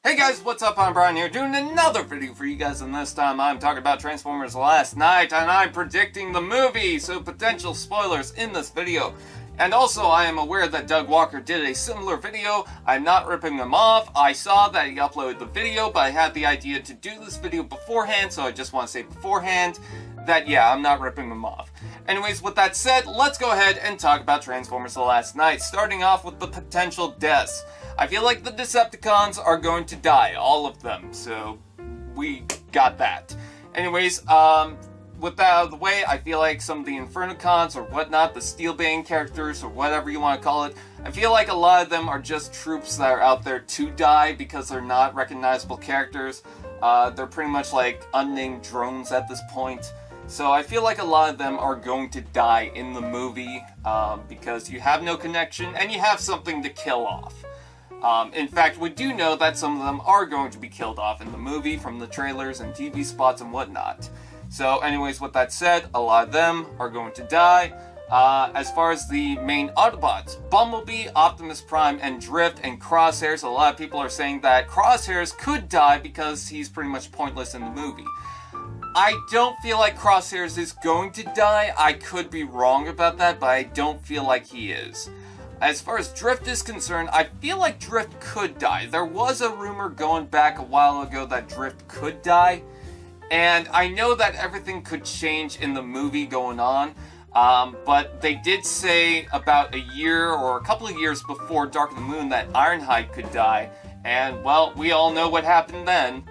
Hey guys, what's up? I'm Brian here, doing another video for you guys, and this time I'm talking about Transformers Last Night, and I'm predicting the movie, so potential spoilers in this video. And also, I am aware that Doug Walker did a similar video. I'm not ripping him off. I saw that he uploaded the video, but I had the idea to do this video beforehand, so I just want to say beforehand that, yeah, I'm not ripping him off. Anyways, with that said, let's go ahead and talk about Transformers Last Night, starting off with the potential deaths. I feel like the Decepticons are going to die, all of them, so we got that. Anyways, with that out of the way, I feel like some of the Infernicons or whatnot, the Steel Bane characters or whatever you want to call it, I feel like a lot of them are just troops that are out there to die because they're not recognizable characters. They're pretty much like unnamed drones at this point. So I feel like a lot of them are going to die in the movie because you have no connection and you have something to kill off. In fact, we do know that some of them are going to be killed off in the movie from the trailers and TV spots and whatnot. So anyways, with that said, a lot of them are going to die. As far as the main Autobots, Bumblebee, Optimus Prime, and Drift, and Crosshairs, a lot of people are saying that Crosshairs could die because he's pretty much pointless in the movie. I don't feel like Crosshairs is going to die. I could be wrong about that, but I don't feel like he is. As far as Drift is concerned, I feel like Drift could die. There was a rumor going back a while ago that Drift could die, and I know that everything could change in the movie going on, but they did say about a year or a couple of years before Dark of the Moon that Ironhide could die, and, well, we all know what happened then.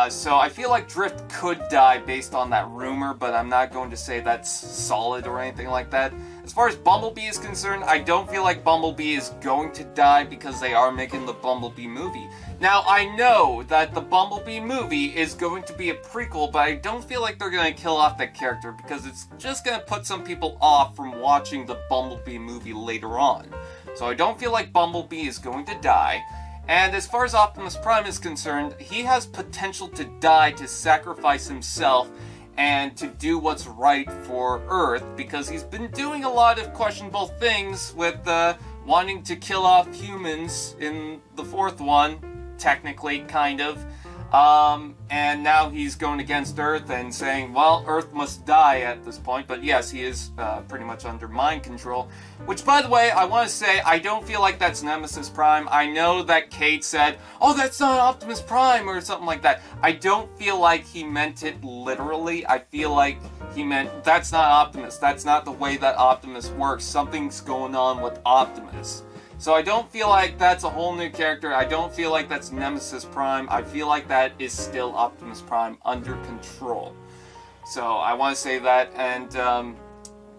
So I feel like Drift could die based on that rumor, but I'm not going to say that's solid or anything like that. As far as Bumblebee is concerned, I don't feel like Bumblebee is going to die because they are making the Bumblebee movie. Now, I know that the Bumblebee movie is going to be a prequel, but I don't feel like they're going to kill off that character because it's just going to put some people off from watching the Bumblebee movie later on. So I don't feel like Bumblebee is going to die. And as far as Optimus Prime is concerned, he has potential to die to sacrifice himself and to do what's right for Earth, because he's been doing a lot of questionable things with wanting to kill off humans in the fourth one, technically, kind of. And now he's going against Earth and saying, well, Earth must die at this point. But yes, he is pretty much under mind control. Which, by the way, I want to say, I don't feel like that's Nemesis Prime. I know that Kate said, oh, that's not Optimus Prime, or something like that. I don't feel like he meant it literally. I feel like he meant, that's not Optimus. That's not the way that Optimus works. Something's going on with Optimus. So I don't feel like that's a whole new character. I don't feel like that's Nemesis Prime. I feel like that is still Optimus Prime under control. So I want to say that, and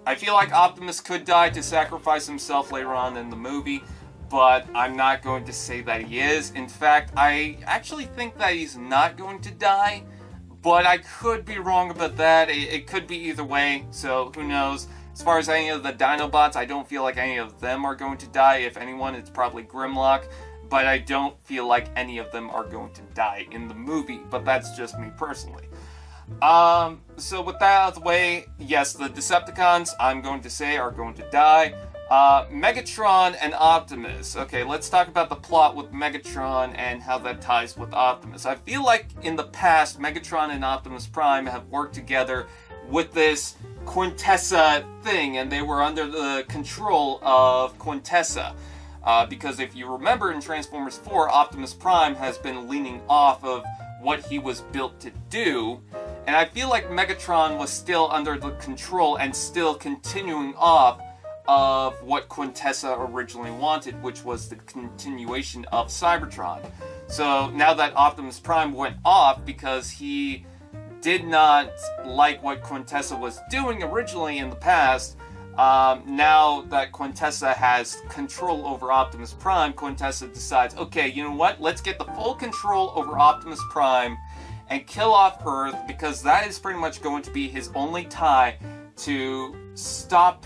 I feel like Optimus could die to sacrifice himself later on in the movie, but I'm not going to say that he is. In fact, I actually think that he's not going to die, but I could be wrong about that. It could be either way, so who knows. As far as any of the Dinobots, I don't feel like any of them are going to die. If anyone, it's probably Grimlock, but I don't feel like any of them are going to die in the movie, but that's just me personally. So with that out of the way, yes, the Decepticons, I'm going to say, are going to die. Megatron and Optimus. Okay, let's talk about the plot with Megatron and how that ties with Optimus. I feel like in the past, Megatron and Optimus Prime have worked together with this Quintessa thing, and they were under the control of Quintessa. Because if you remember in Transformers 4, Optimus Prime has been leaning off of what he was built to do, and I feel like Megatron was still under the control and still continuing off of what Quintessa originally wanted, which was the continuation of Cybertron. So now that Optimus Prime went off because he did not like what Quintessa was doing originally in the past, now that Quintessa has control over Optimus Prime, Quintessa decides, okay, you know what, let's get the full control over Optimus Prime and kill off Earth, because that is pretty much going to be his only tie to stop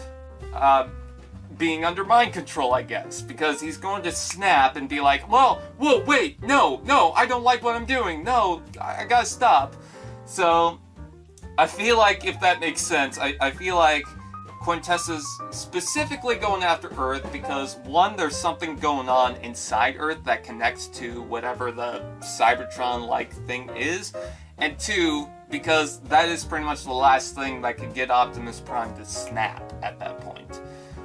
being under mind control, I guess, because he's going to snap and be like, well, whoa, wait, no, I don't like what I'm doing, no, I gotta stop. So, I feel like, if that makes sense, I feel like Quintessa's specifically going after Earth because, one, there's something going on inside Earth that connects to whatever the Cybertron-like thing is, and two, because that is pretty much the last thing that could get Optimus Prime to snap at that point.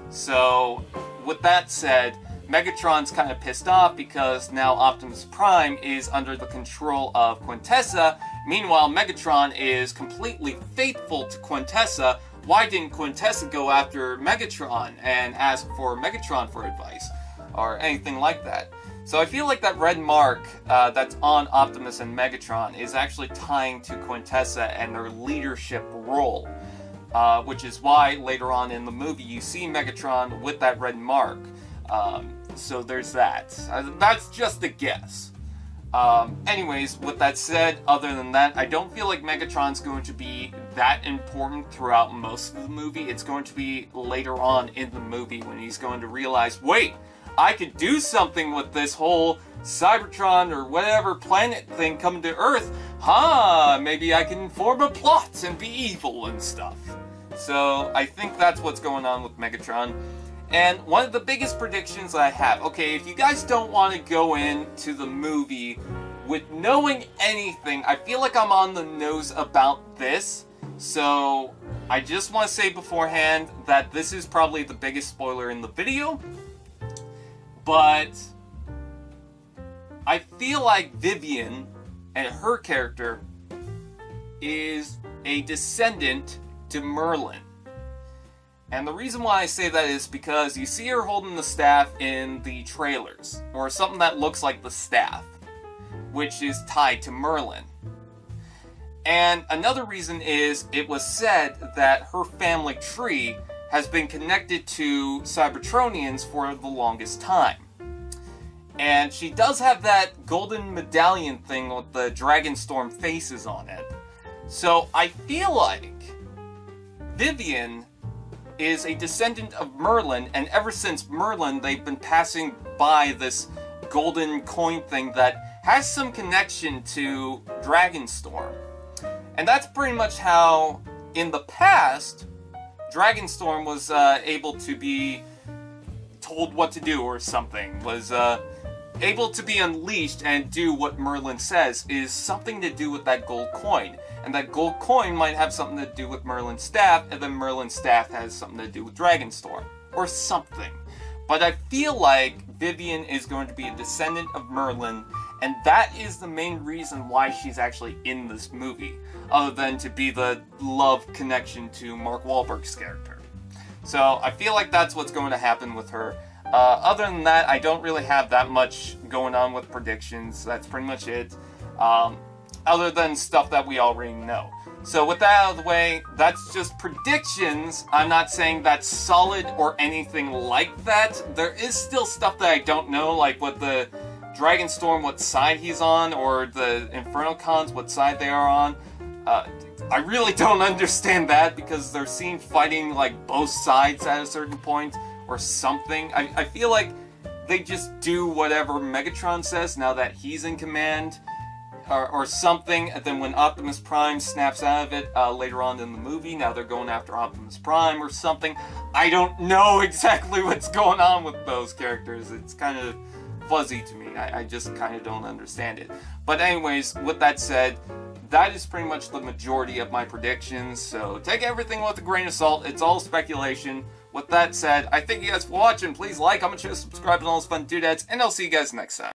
So, with that said, Megatron's kind of pissed off because now Optimus Prime is under the control of Quintessa. Meanwhile, Megatron is completely faithful to Quintessa. Why didn't Quintessa go after Megatron and ask for Megatron for advice? Or anything like that. So I feel like that red mark that's on Optimus and Megatron is actually tying to Quintessa and their leadership role. Which is why later on in the movie you see Megatron with that red mark. So there's that. That's just a guess. Anyways, with that said, other than that, I don't feel like Megatron's going to be that important throughout most of the movie. It's going to be later on in the movie when he's going to realize, wait, I could do something with this whole Cybertron or whatever planet thing coming to Earth. Maybe I can form a plot and be evil and stuff. So I think that's what's going on with Megatron. And one of the biggest predictions I have, okay, if you guys don't want to go into the movie with knowing anything, I feel like I'm on the nose about this. So I just want to say beforehand that this is probably the biggest spoiler in the video. But I feel like Vivian and her character is a descendant to Merlin. And the reason why I say that is because you see her holding the staff in the trailers, or something that looks like the staff, which is tied to Merlin. And another reason is it was said that her family tree has been connected to Cybertronians for the longest time. And she does have that golden medallion thing with the Dragonstorm faces on it. So I feel like Vivian is a descendant of Merlin, and ever since Merlin, they've been passing by this golden coin thing that has some connection to Dragonstorm. And that's pretty much how, in the past, Dragonstorm was able to be told what to do or something, was able to be unleashed and do what Merlin says, is something to do with that gold coin. And that gold coin might have something to do with Merlin's staff, and then Merlin's staff has something to do with Dragonstorm. Or something. But I feel like Vivian is going to be a descendant of Merlin, and that is the main reason why she's actually in this movie, other than to be the love connection to Mark Wahlberg's character. So I feel like that's what's going to happen with her. Other than that, I don't really have that much going on with predictions. That's pretty much it. Other than stuff that we already know. So with that out of the way, that's just predictions. I'm not saying that's solid or anything like that. There is still stuff that I don't know, like what the Dragonstorm, what side he's on, or the Infernocons, what side they are on. I really don't understand that, because they're seen fighting like both sides at a certain point, or something. I feel like they just do whatever Megatron says now that he's in command. Or something, and then when Optimus Prime snaps out of it later on in the movie, now they're going after Optimus Prime or something. I don't know exactly what's going on with those characters. It's kind of fuzzy to me. I just kind of don't understand it. But anyways, with that said, that is pretty much the majority of my predictions, so take everything with a grain of salt. It's all speculation. With that said, I thank you guys for watching. Please like, comment, share, subscribe, and all those fun doodads, and I'll see you guys next time.